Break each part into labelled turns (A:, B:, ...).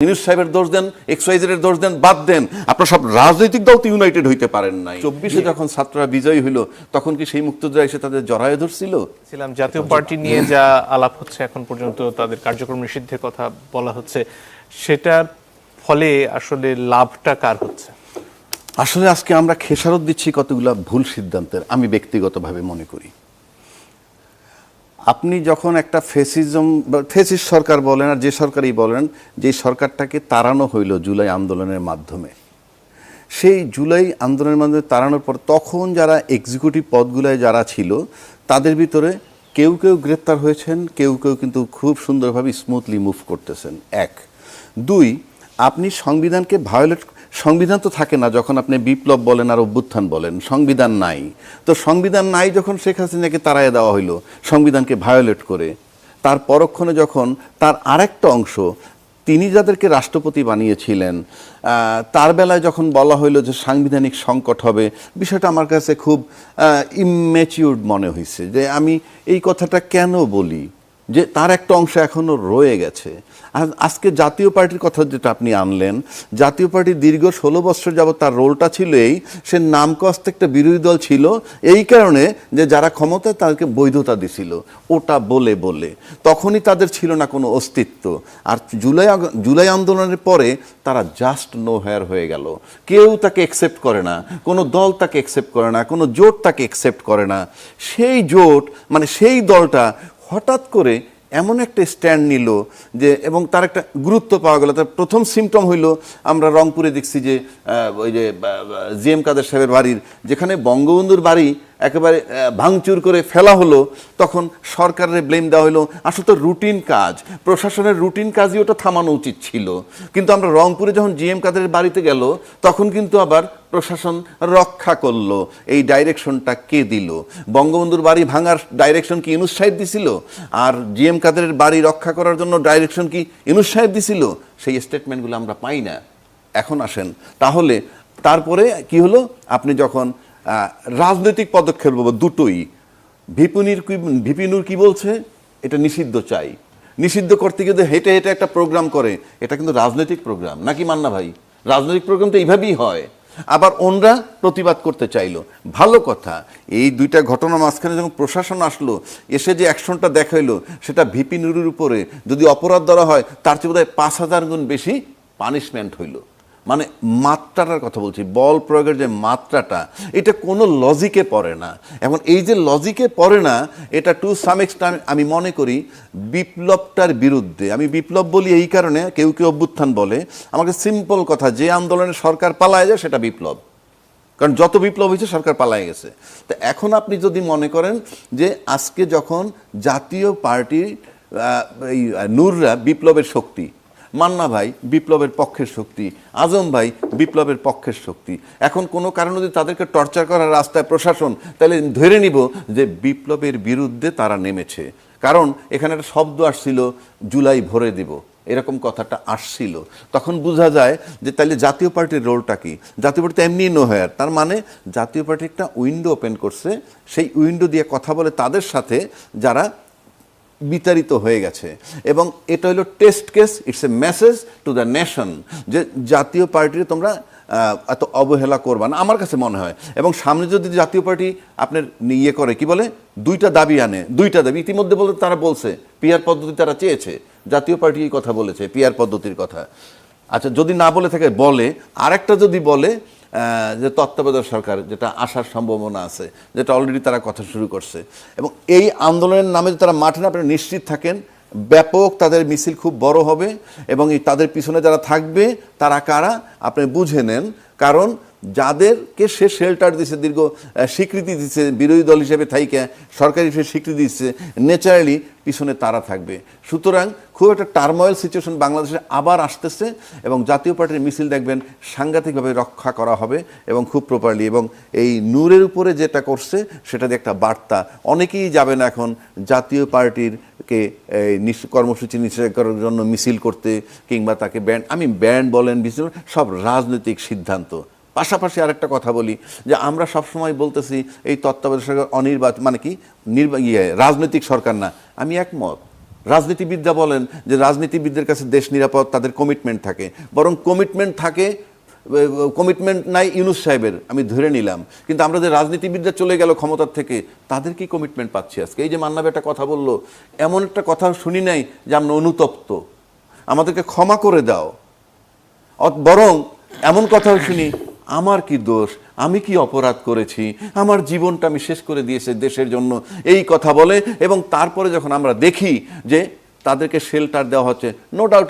A: ইউনূস সাহেবের দোষ দেন, এক্সওয়াইজেড এর দোষ দেন, বাদ দেন, আপনার সব রাজনৈতিক দল তো ইউনাইটেড হইতে পারেন নাই। 24-এ যখন ছাত্ররা বিজয়ী হইল তখন কি সেই মুক্তিযোদ্ধা এসে তাদের জড়ায়ে ধরছিল?
B: জাতীয় পার্টি নিয়ে যা আলাপ হচ্ছে এখন পর্যন্ত, তাদের কার্যক্রম নিষিদ্ধের কথা বলা হচ্ছে, সেটার ফলে আসলে লাভটা কার হচ্ছে?
A: আসলে আজকে আমরা খেসারত দিচ্ছি কতগুলো ভুল সিদ্ধান্তের, আমি ব্যক্তিগতভাবে মনে করি। আপনি যখন একটা ফেসিস্ট সরকার বলেন আর যে সরকারই বলেন, যে সরকারটাকে তাড়ানো হইল জুলাই আন্দোলনের মাধ্যমে, সেই জুলাই আন্দোলনের মাধ্যমে তাড়ানোর পর তখন যারা এক্সিকিউটিভ পদগুলোয় যারা ছিল তাদের ভিতরে কেউ কেউ গ্রেপ্তার হয়েছেন, কেউ কেউ কিন্তু খুব সুন্দরভাবে স্মুথলি মুভ করতেছেন। এক। দুই, আপনি সংবিধানকে সংবিধান তো থাকে না যখন আপনি বিপ্লব বলেন আর অভ্যুত্থান বলেন, সংবিধান নাই। তো সংবিধান নাই যখন শেখ হাসিনাকে তাড়াইয়া দেওয়া হইল সংবিধানকে ভায়োলেট করে, তার পরক্ষণে যখন তার আরেকটা অংশ, তিনি যাদেরকে রাষ্ট্রপতি বানিয়েছিলেন, তার বেলায় যখন বলা হইল যে সাংবিধানিক সংকট হবে, বিষয়টা আমার কাছে খুব ইম্যাচিউরড মনে হয়েছে। যে আমি এই কথাটা কেন বলি, যে তার একটা অংশ এখনো রয়ে গেছে। আর আজকে জাতীয় পার্টির কথা যেটা আপনি আনলেন, জাতীয় পার্টি দীর্ঘ 16 বছর যাবত তার রোলটা ছিল এই, সে নামকস্ত একটা বিরোধী দল ছিল এই কারণে যে যারা ক্ষমতায় তাদেরকে বৈধতা দিছিল ওটা বলে বলে, তখনই তাদের ছিল না কোনো অস্তিত্ব। আর জুলাই আন্দোলনের পরে তারা জাস্ট নো হেয়ার হয়ে গেল। কেউ তাকে একসেপ্ট করে না, কোনো দল তাকে একসেপ্ট করে না, কোনো জোট তাকে একসেপ্ট করে না। সেই জোট মানে সেই দলটা হঠাৎ করে এমন একটা স্ট্যান্ড নিল যে, এবং তার একটা গুরুত্ব পাওয়া গেল। তার প্রথম সিমটম হইল, আমরা রংপুরে দেখছি যে ওই যে জিএম কাদের সাহেবের বাড়ির, যেখানে বঙ্গবন্ধুর বাড়ি একেবারে ভাঙচুর করে ফেলা হলো, তখন সরকারের ব্লেম দেওয়া হলো। আসলে তো রুটিন কাজ, প্রশাসনের রুটিন কাজই ওটা থামানো উচিত ছিল। কিন্তু আমরা রংপুরে যখন জিএম কাদের বাড়িতে গেল তখন কিন্তু আবার প্রশাসন রক্ষা করলো। এই ডাইরেকশনটা কে দিল? বঙ্গবন্ধুর বাড়ি ভাঙার ডাইরেকশন কি ইউনূস সাহেব দিছিল? আর জিএম কাদের বাড়ি রক্ষা করার জন্য ডাইরেকশন কি ইউনূস সাহেব দিছিল? সেই স্টেটমেন্টগুলো আমরা পাই না। এখন আসেন তাহলে, তারপরে কি হলো? আপনি যখন রাজনৈতিক পদক্ষেপ দুটোই, ভিপি নূর কি বলছে, এটা নিষিদ্ধ চাই, নিষিদ্ধ করতে গিয়ে হেঁটে হেঁটে একটা প্রোগ্রাম করে, এটা কিন্তু রাজনৈতিক প্রোগ্রাম নাকি মান্না ভাই? রাজনৈতিক প্রোগ্রাম তো এইভাবেই হয়। আবার ওনরা প্রতিবাদ করতে চাইলো, ভালো কথা। এই দুইটা ঘটনার মাঝখানে যখন প্রশাসন আসলো, এসে যে অ্যাকশনটা দেখাইলো, সেটা ভিপি নুরের উপরে যদি অপরাধ ধরা হয় তার চেয়ে বোধহয় 5000 গুণ বেশি পানিশমেন্ট হইল। মানে মাত্রাটার কথা বলছি, বল প্রয়োগের যে মাত্রাটা, এটা কোনো লজিকে পড়ে না। এখন এই যে লজিকে পড়ে না, এটা টু সাম এক্সটেন্ট আমি মনে করি বিপ্লবটার বিরুদ্ধে। আমি বিপ্লব বলি এই কারণে, কেউ কেউ অভ্যুত্থান বলে। আমাকে সিম্পল কথা, যে আন্দোলনে সরকার পালায় যায় সেটা বিপ্লব, কারণ যত বিপ্লব হয়েছে সরকার পালায় গেছে। তো এখন আপনি যদি মনে করেন যে আজকে যখন জাতীয় পার্টির এই নূররা বিপ্লবের শক্তি, মান্না ভাই বিপ্লবের পক্ষের শক্তি, আজম ভাই বিপ্লবের পক্ষের শক্তি, এখন কোনো কারণে যদি তাদেরকে টর্চার করার রাস্তায় প্রশাসন, তাহলে ধরে নিব যে বিপ্লবের বিরুদ্ধে তারা নেমেছে। কারণ এখানে একটা শব্দ আসছিল, জুলাই ভরে দিব, এরকম কথাটা আসছিল। তখন বোঝা যায় যে তাহলে জাতীয় পার্টির রোলটা কি। জাতীয় পার্টি এমনি নো হেয়ার, তার মানে জাতীয় পার্টি একটা উইন্ডো ওপেন করছে, সেই উইন্ডো দিয়ে কথা বলে তাদের সাথে যারা বিতাড়িত হয়ে গেছে। এবং এটা হলো test case, it's a message to the nation যে জাতীয় পার্টির তোমরা এত অবহেলা করবা না, আমার কাছে মনে হয়। এবং সামনে যদি জাতীয় পার্টি আপনার ইয়ে করে, কি বলে, দুইটা দাবি আনে, দুইটা দাবি ইতিমধ্যে বলতে তারা বলছে, পিআর পদ্ধতি তারা চেয়েছে, জাতীয় পার্টি এই কথা বলেছে, পিআর পদ্ধতির কথা। আচ্ছা, যদি না বলে থাকে বলে, আরেকটা যদি বলে যে তত্ত্বাবধায়ক সরকার, যেটা আসার সম্ভাবনা আছে, যেটা অলরেডি তারা কথা শুরু করছে। এবং এই আন্দোলনের নামে তারা মাঠে না, আপনারা নিশ্চিত থাকেন ব্যাপক তাদের মিছিল খুব বড় হবে। এবং এই তাদের পিছনে যারা থাকবে তারা কারা আপনি বুঝে নেন। কারণ যাদেরকে সে শেল্টার দিচ্ছে, দীর্ঘ স্বীকৃতি দিচ্ছে, বিরোধী দল হিসেবে থাইকে সরকারি হিসেবে স্বীকৃতি দিচ্ছে, ন্যাচারালি পিছনে তারা থাকবে। সুতরাং খুব একটা টার্ময়েল সিচুয়েশন বাংলাদেশে আবার আসতেছে। এবং জাতীয় পার্টির মিছিল দেখবেন সাংঘাতিকভাবে রক্ষা করা হবে এবং খুব প্রপারলি। এবং এই নূরের উপরে যেটা করছে সেটা দিয়ে একটা বার্তা, অনেকেই যাবে না এখন জাতীয় পার্টির কে কর্মসূচি নিষেধ করার জন্য মিছিল করতে, কিংবা তাকে ব্যান্ড, আমি ব্যান্ড বলেন মিছিল, সব রাজনৈতিক সিদ্ধান্ত। পাশাপাশি আরেকটা কথা বলি, যে আমরা সবসময় বলতেছি এই তত্ত্বাবধায়ক সরকার অনির্বাচিত, মানে কি রাজনৈতিক সরকার না। আমি একমত, রাজনীতিবিদরা বলেন যে রাজনীতিবিদদের কাছে দেশ নিরাপদ, তাদের কমিটমেন্ট থাকে, বরং কমিটমেন্ট থাকে, কমিটমেন্ট নাই ইউনূস সাহেবের, আমি ধরে নিলাম, কিন্তু আমরা যে রাজনীতিবিদরা চলে গেল ক্ষমতার থেকে, তাদের কি কমিটমেন্ট পাচ্ছি আজকে? এই যে মান্না ভাই একটা কথা বললো, এমন একটা কথা শুনি নাই যে আমরা অনুতপ্ত, আমাদেরকে ক্ষমা করে দাও, বরং এমন কথাও শুনি, আমার কি দোষ, আমি কি অপরাধ করেছি, আমার জীবনটা আমি শেষ করে দিয়েছি দেশের জন্য, এই কথা বলে। এবং তারপরে যখন আমরা দেখি যে তাদেরকে শেল্টার দেওয়া হচ্ছে, নো ডাউট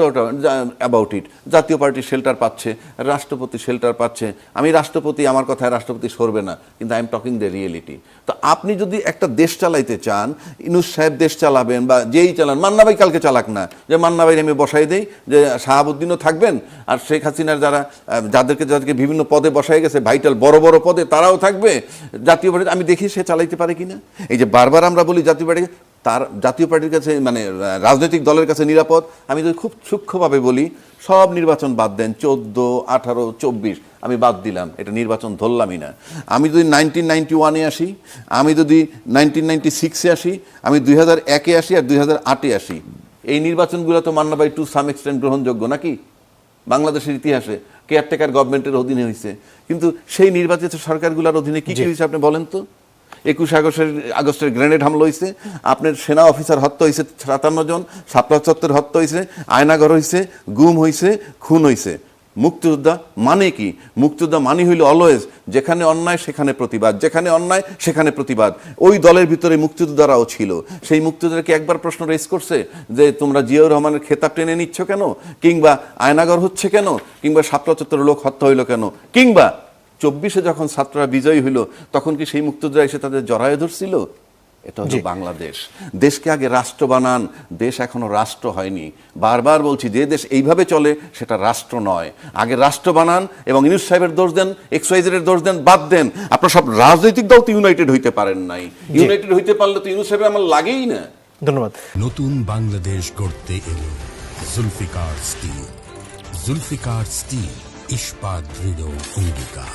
A: অ্যাবাউট ইট, জাতীয় পার্টি শেল্টার পাচ্ছে, রাষ্ট্রপতি শেল্টার পাচ্ছে, আমি রাষ্ট্রপতি, আমার কথায় রাষ্ট্রপতি সরবে না, কিন্তু I am talking the reality. তো আপনি যদি একটা দেশ চালাইতে চান, ইউনূস সাহেব দেশ চালাবেন বা যেই চালান, মান্না ভাই কালকে চালাক না, যে মান্না ভাই আমি বসাই দেই, যে শাহাবুদ্দিনও থাকবেন, আর শেখ হাসিনার যাদেরকে বিভিন্ন পদে বসাই গেছে, ভাইটাল বড় বড় পদে, তারাও থাকবে। জাতীয় পার্টি আমি দেখি সে চালাইতে পারে কিনা। এই যে বারবার আমরা বলি জাতীয় পার্টি, তার জাতীয় পার্টির কাছে মানে রাজনৈতিক দলের কাছে নিরাপদ, আমি যদি খুব সূক্ষ্মভাবে বলি, সব নির্বাচন বাদ দেন, 14, 18, 24 আমি বাদ দিলাম, এটা নির্বাচন ধরলামই না। আমি যদি 1991-এ আসি, আমি যদি 1996-এ আসি, আমি 2001-এ আসি, আর 2008-এ আসি, এই নির্বাচনগুলো তো মান্না ভাই টু সাম এক্সটেন্ট গ্রহণযোগ্য নাকি বাংলাদেশের ইতিহাসে? কেয়ারটেকার গভর্নমেন্টের অধীনে হয়েছে, কিন্তু সেই নির্বাচিত সরকারগুলোর অধীনে কি কি হয়েছে আপনি বলেন তো? 21 আগস্টের গ্রেনেড হামলা হয়েছে, আপনার সেনা অফিসার হত্যা হয়েছে 57 জন, শাপলা চত্বর হত্যা হয়েছে, আয়নাঘর হয়েছে, গুম হয়েছে, খুন হয়েছে। মুক্তিযোদ্ধা মানে কি? মুক্তিযোদ্ধা মানে হইল অলওয়েজ যেখানে অন্যায় সেখানে প্রতিবাদ, যেখানে অন্যায় সেখানে প্রতিবাদ। ওই দলের ভিতরে মুক্তিযোদ্ধারাও ছিল। সেই মুক্তিযোদ্ধাকে একবার প্রশ্ন রেজ করছে যে তোমরা জিয়াউর রহমানের খেতাব টেনে নিচ্ছ কেন, কিংবা আয়নাঘর হচ্ছে কেন, কিংবা শাপলা চত্বরের লোক হত্যা হইল কেন, কিংবা 24-এ যখন ছাত্ররা বিজয়ী হইল তখন কি সেই মুক্তিযোদ্ধা এসে তাদের জড়ায়ে ধরছিল? এটা হচ্ছে বাংলাদেশ। দেশকে আগে রাষ্ট্র বানান, দেশ এখনো রাষ্ট্র হয়নি। বারবার বলছি, যে দেশ এইভাবে চলে সেটা রাষ্ট্র নয়। আগে রাষ্ট্র বানান, এবং ইউনূস সাহেবের দোষ দেন, XYZ এর দোষ দেন, বাদ দেন। আপনার সব রাজনৈতিক দল তো ইউনাইটেড হইতে পারেন নাই। ইউনাইটেড হইতে পারলে তো ইউনূস সাহেবের আমার লাগেই না।
B: ধন্যবাদ।
C: নতুন বাংলাদেশ গড়তে এলো জুলফিকার স্টিল। জুলফিকার স্টিল, ইস্পাত দৃঢ় অঙ্গীকার।